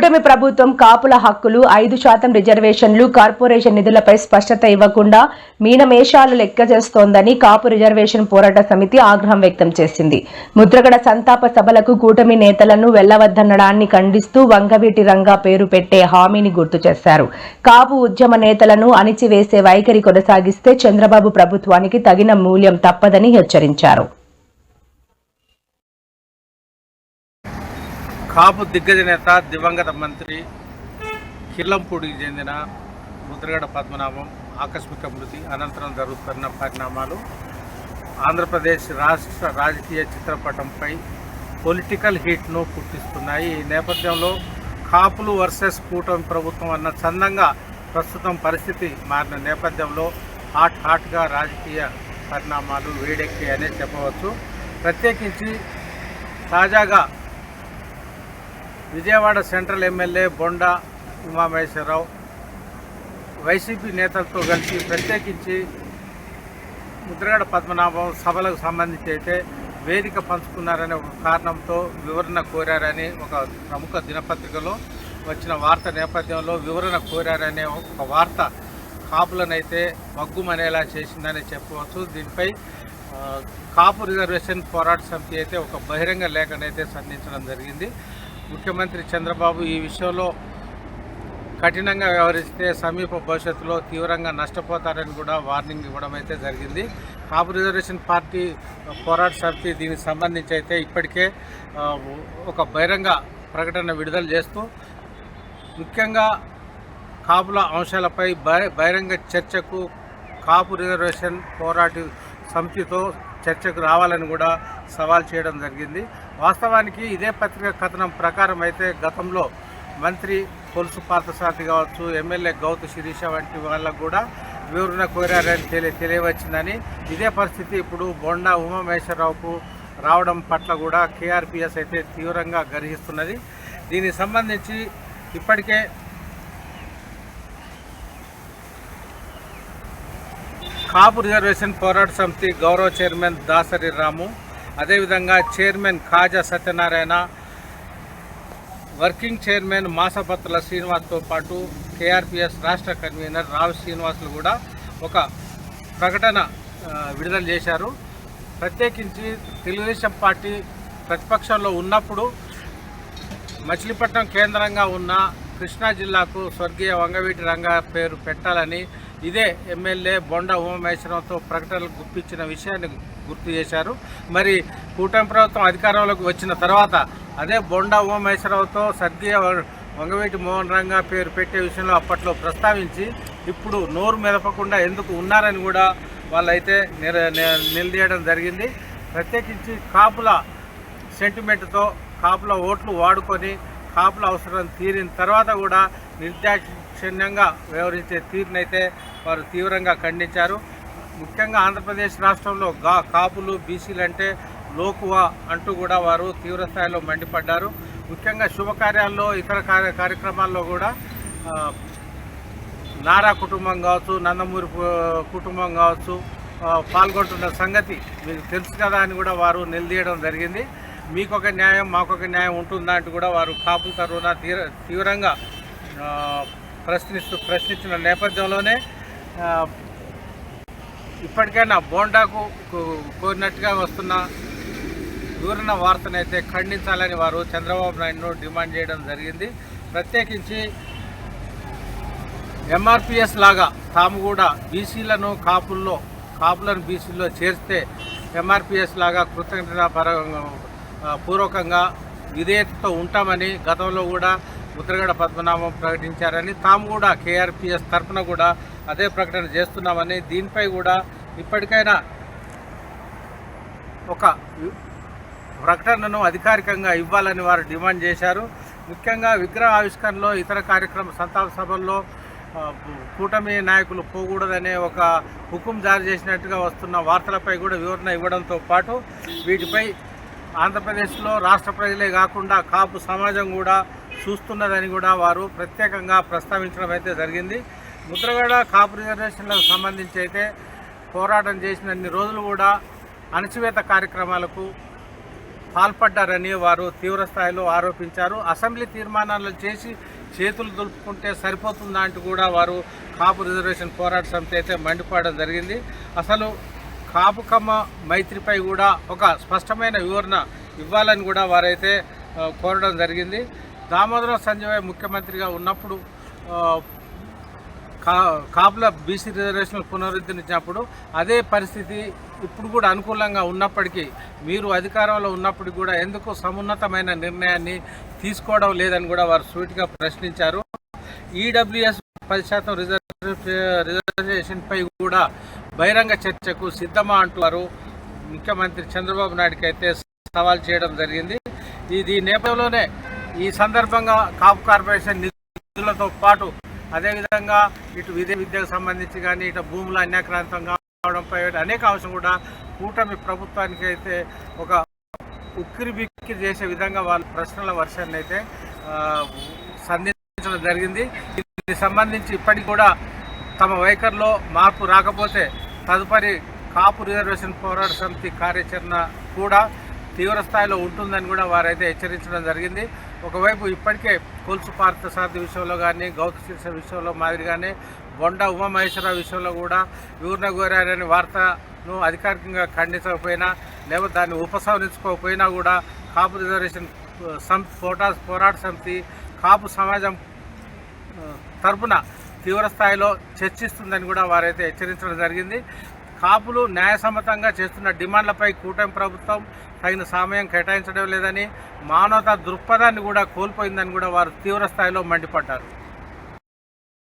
కూటమి ప్రభుత్వం కాపుల హక్కులు 5% రిజర్వేషన్లు కార్పొరేషన్ నిధులపై స్పష్టత ఇవ్వకుండా మీనమేషాలు లెక్క చేస్తోందని కాపు రిజర్వేషన్ పోరాట సమితి ఆగ్రహం వ్యక్తం చేసింది. ముద్రగడ సంతాప సభలకు కూటమి నేతలను వెళ్లవద్దనడాన్ని ఖండిస్తూ వంగవీటి రంగా పేరు పెట్టే హామీని గుర్తు చేశారు. కాపు ఉద్యమ నేతలను అణిచివేసే వైఖరి కొనసాగిస్తే చంద్రబాబు ప్రభుత్వానికి తగిన మూల్యం తప్పదని హెచ్చరించారు. కాపు దిగ్గజ నేత దివంగత మంత్రి కిల్లంపూడికి చెందిన ముద్రగడ పద్మనాభం ఆకస్మిక మృతి అనంతరం జరుగుతున్న పరిణామాలు ఆంధ్రప్రదేశ్ రాష్ట్ర రాజకీయ చిత్రపటంపై పొలిటికల్ హీట్ను పుట్టిస్తున్నాయి. ఈ నేపథ్యంలో కాపులు వర్సెస్ కూటమి ప్రభుత్వం అన్న చందంగా ప్రస్తుతం పరిస్థితి మారిన నేపథ్యంలో హాట్గా రాజకీయ పరిణామాలు వేడెక్కాయనే చెప్పవచ్చు. ప్రత్యేకించి తాజాగా Vijayawada central MLA Bonda Umamaheswara Rao YCP నేతలతో కలిసి ప్రత్యేకించి ముద్రగడ పద్మనాభం సభలకు సంబంధించి అయితే వేదిక పంచుకున్నారనే ఒక కారణంతో వివరణ కోరారని ఒక ప్రముఖ దినపత్రికలో వచ్చిన వార్త నేపథ్యంలో వివరణ కోరారనే ఒక వార్త కాపులనైతే మగ్గుమనేలా చేసిందని చెప్పవచ్చు. దీనిపై కాపు రిజర్వేషన్ పోరాట సమితి అయితే ఒక బహిరంగ లేఖనైతే సంధించడం జరిగింది. ముఖ్యమంత్రి చంద్రబాబు ఈ విషయంలో కఠినంగా వ్యవహరిస్తే సమీప భవిష్యత్తులో తీవ్రంగా నష్టపోతారని కూడా వార్నింగ్ ఇవ్వడం అయితే జరిగింది. కాపు రిజర్వేషన్ పార్టీ పోరాట సమితి దీనికి సంబంధించి అయితే ఇప్పటికే ఒక బహిరంగ ప్రకటన విడుదల చేస్తూ ముఖ్యంగా కాపుల అంశాలపై బహిరంగ చర్చకు కాపు రిజర్వేషన్ పోరాట సమితితో చర్చకు రావాలని కూడా సవాల్ చేయడం జరిగింది. వాస్తవానికి ఇదే పత్రిక కథనం ప్రకారం అయితే గతంలో మంత్రి కొలుసు పార్థసారథి కావచ్చు, ఎమ్మెల్యే గౌతు శిరీష వంటి వాళ్ళకు కూడా వివరణ కోరారని తెలియవచ్చిందని, ఇదే పరిస్థితి ఇప్పుడు బొండా ఉమామహేశ్వరరావుకు రావడం పట్ల కూడా కేఆర్పీఎస్ అయితే తీవ్రంగా గర్హిస్తున్నది. దీనికి సంబంధించి ఇప్పటికే కాపు రిజర్వేషన్ పోరాట సమితి గౌరవ చైర్మన్ దాసరి రాము, అదేవిధంగా చైర్మన్ కాజా సత్యనారాయణ, వర్కింగ్ చైర్మన్ మాసపత్రుల శ్రీనివాస్తో పాటు కేఆర్పీఎస్ రాష్ట్ర కన్వీనర్ రావు శ్రీనివాసులు కూడా ఒక ప్రకటన విడుదల చేశారు. ప్రత్యేకించి తెలుగుదేశం పార్టీ ప్రతిపక్షంలో ఉన్నప్పుడు మచిలీపట్నం కేంద్రంగా ఉన్న కృష్ణా జిల్లాకు స్వర్గీయ వంగవీటి రంగా పేరు పెట్టాలని ఇదే ఎమ్మెల్యే బొండా ఉమామహేశ్వరరావుతో ప్రకటనలు గుప్పించిన విషయాన్ని గుర్తు చేశారు. మరి కూటమి ప్రభుత్వం అధికారంలోకి వచ్చిన తర్వాత అదే బొండా ఉమామహేశ్వరరావుతో స్వర్గీయ వంగవీటి మోహన్ రంగా పేరు పెట్టే విషయంలో అప్పట్లో ప్రస్తావించి ఇప్పుడు నోరు మెదపకుండా ఎందుకు ఉన్నారని కూడా వాళ్ళైతే నిలదీయడం జరిగింది. ప్రత్యేకించి కాపుల సెంటిమెంట్తో కాపుల ఓట్లు వాడుకొని కాపుల అవసరం తీరిన తర్వాత కూడా నిర్దాక్షిణ్యంగా వ్యవహరించే తీరునైతే వారు తీవ్రంగా ఖండించారు. ముఖ్యంగా ఆంధ్రప్రదేశ్ రాష్ట్రంలో కాపులు బీసీలు అంటే లోకువా అంటూ కూడా వారు తీవ్రస్థాయిలో మండిపడ్డారు. ముఖ్యంగా శుభకార్యాల్లో ఇతర కార్యక్రమాల్లో కూడా నారా కుటుంబం కావచ్చు, నందమూరి కుటుంబం కావచ్చు పాల్గొంటున్న సంగతి మీకు తెలుసు కదా అని కూడా వారు నిలదీయడం జరిగింది. మీకొక న్యాయం మాకొక న్యాయం ఉంటుందా అంటూ కూడా వారు కాపుల తరఫున తీవ్రంగా ప్రశ్నించిన నేపథ్యంలోనే ఇప్పటికైనా బోండాకు కోరినట్టుగా వస్తున్న వివరణ వార్తనైతే ఖండించాలని వారు చంద్రబాబు నాయుడును డిమాండ్ చేయడం జరిగింది. ప్రత్యేకించి ఎంఆర్పిఎస్ లాగా తాము కూడా బీసీలను కాపులను బీసీల్లో చేర్స్తే ఎంఆర్పిఎస్ లాగా పూర్వకంగా విధేయతతో ఉంటామని గతంలో కూడా ముద్రగడ పద్మనాభం ప్రకటించారని, తాము కూడా కేఆర్పీఎస్ తరఫున కూడా అదే ప్రకటన చేస్తున్నామని, దీనిపై కూడా ఇప్పటికైనా ఒక ప్రకటనను అధికారికంగా ఇవ్వాలని వారు డిమాండ్ చేశారు. ముఖ్యంగా విగ్రహ ఆవిష్కరణలో ఇతర సంతాప సభల్లో కూటమి నాయకులు పోకూడదనే ఒక హుకుం జారీ చేసినట్టుగా వస్తున్న వార్తలపై కూడా వివరణ ఇవ్వడంతో పాటు వీటిపై ఆంధ్రప్రదేశ్లో రాష్ట్ర ప్రజలే కాకుండా కాపు సమాజం కూడా చూస్తున్నదని కూడా వారు ప్రత్యేకంగా ప్రస్తావించడం అయితే జరిగింది. ముద్రగడ కాపు రిజర్వేషన్లకు సంబంధించి అయితే పోరాటం చేసినన్ని రోజులు కూడా అణచివేత కార్యక్రమాలకు పాల్పడ్డారని వారు తీవ్ర స్థాయిలో ఆరోపించారు. అసెంబ్లీ తీర్మానాలు చేసి చేతులు దులుపుకుంటే సరిపోతుందా అంటూ కూడా వారు కాపు రిజర్వేషన్ పోరాట సమితి అయితే మండిపడడం జరిగింది. అసలు కాపు కమ్మ మైత్రిపై కూడా ఒక స్పష్టమైన వివరణ ఇవ్వాలని కూడా వారైతే కోరడం జరిగింది. దామోదరం సంజయ్ ముఖ్యమంత్రిగా ఉన్నప్పుడు కాపుల బీసీ రిజర్వేషన్లు పునరుద్ధరించినప్పుడు అదే పరిస్థితి ఇప్పుడు కూడా అనుకూలంగా ఉన్నప్పటికీ మీరు అధికారంలో ఉన్నప్పటికీ కూడా ఎందుకు సమున్నతమైన నిర్ణయాన్ని తీసుకోవడం లేదని కూడా వారు సూటిగా ప్రశ్నించారు. ఈడబ్ల్యూఎస్ 10% రిజర్వేషన్పై కూడా బహిరంగ చర్చకు సిద్ధమా అంటూ వారు ముఖ్యమంత్రి చంద్రబాబు నాయుడుకి అయితే సవాల్ చేయడం జరిగింది. ఈ నేపథ్యంలోనే ఈ సందర్భంగా కాపు కార్పొరేషన్ నిధులతో పాటు అదేవిధంగా ఇటు విద్యకు సంబంధించి కానీ ఇటు భూముల అన్యాక్రాంతం కావడంపై అనేక అంశం కూడా కూటమి ప్రభుత్వానికి అయితే ఒక ఉక్కిరి బిక్కిరి చేసే విధంగా వాళ్ళ ప్రశ్నల వర్షాన్ని అయితే సంధించడం జరిగింది. దీనికి సంబంధించి ఇప్పటికి కూడా తమ వైఖరిలో మార్పు రాకపోతే తదుపరి కాపు రిజర్వేషన్ పోరాట సమితి కార్యాచరణ కూడా తీవ్ర స్థాయిలో ఉంటుందని కూడా వారైతే హెచ్చరించడం జరిగింది. ఒకవైపు ఇప్పటికే కొలుసు పార్థసారథి విషయంలో కానీ గౌతు శిర్ష విషయంలో మాదిరిగానే బొండా ఉమామహేశ్వరరావు విషయంలో కూడా వివరణ కోరారని వార్తను అధికారికంగా ఖండించకపోయినా లేకపోతే దాన్ని ఉపసంహరించుకోకపోయినా కూడా కాపు రిజర్వేషన్ పోరాట సమితి కాపు సమాజం తరపున తీవ్ర స్థాయిలో చర్చిస్తుందని కూడా వారైతే హెచ్చరించడం జరిగింది. కాపులు న్యాయసమ్మతంగా చేస్తున్న డిమాండ్లపై కూటమి ప్రభుత్వం తగిన సమయం కేటాయించడం లేదని, మానవతా దృక్పథాన్ని కూడా కోల్పోయిందని కూడా వారు తీవ్ర స్థాయిలో మండిపడ్డారు.